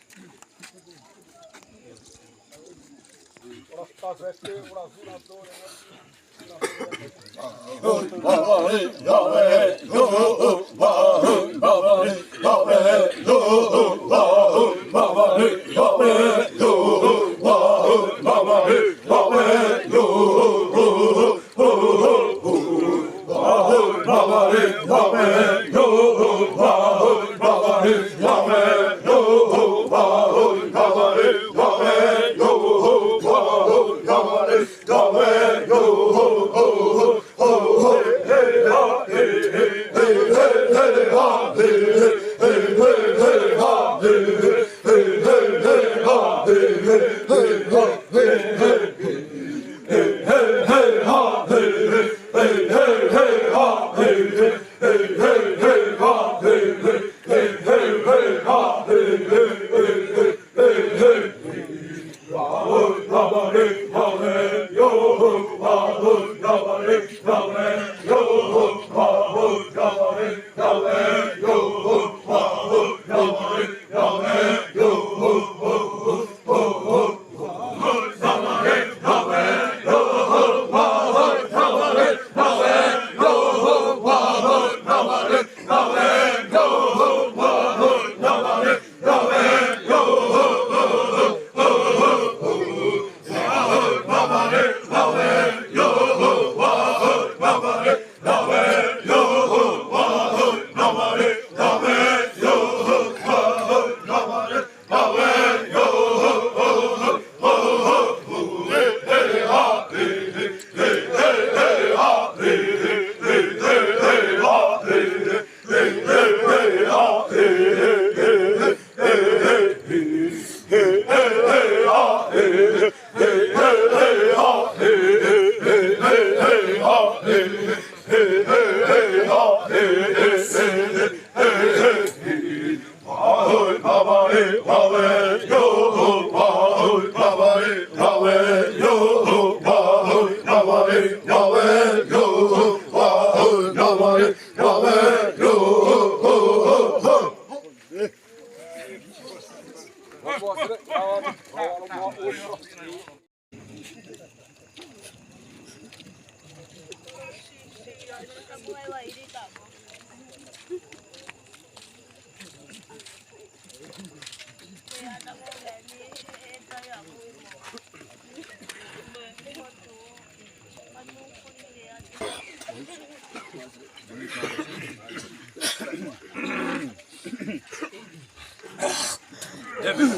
Give it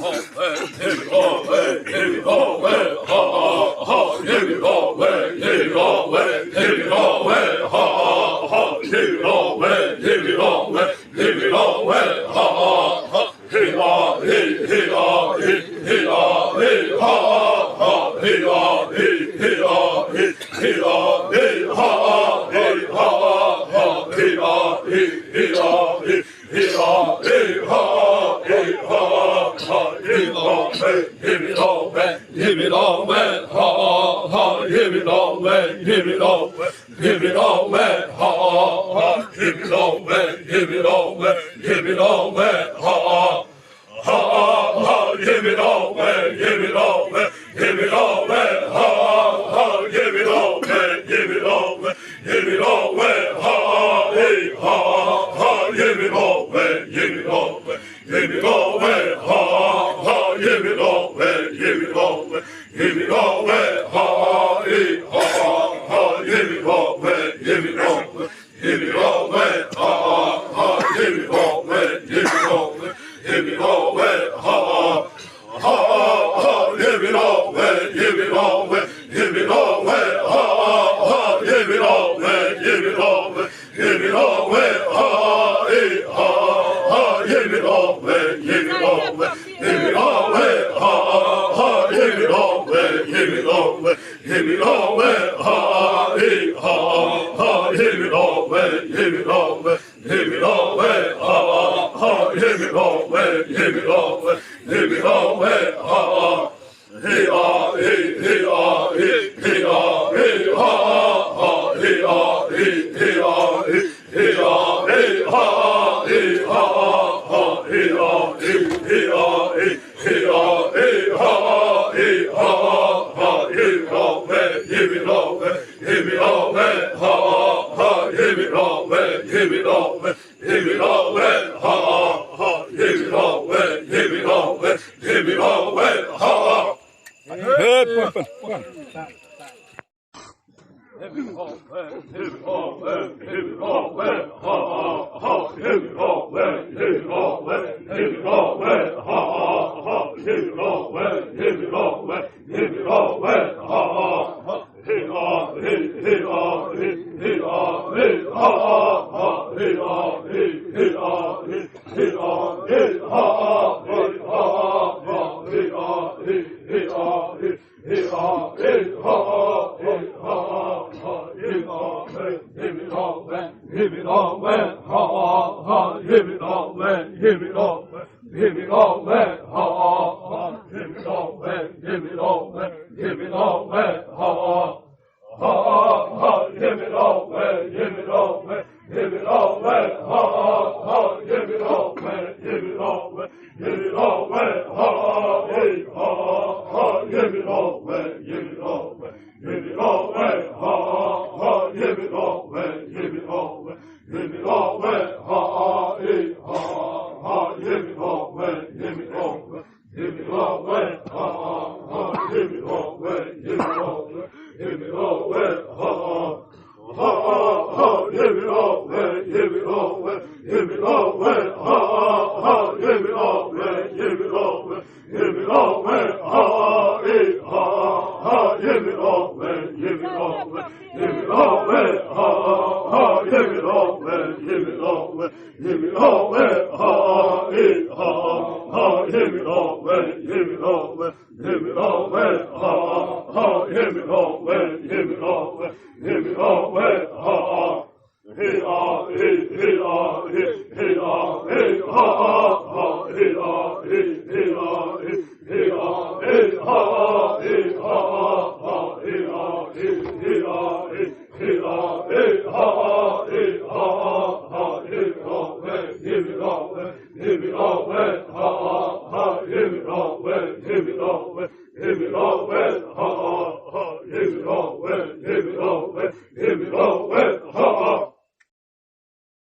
all,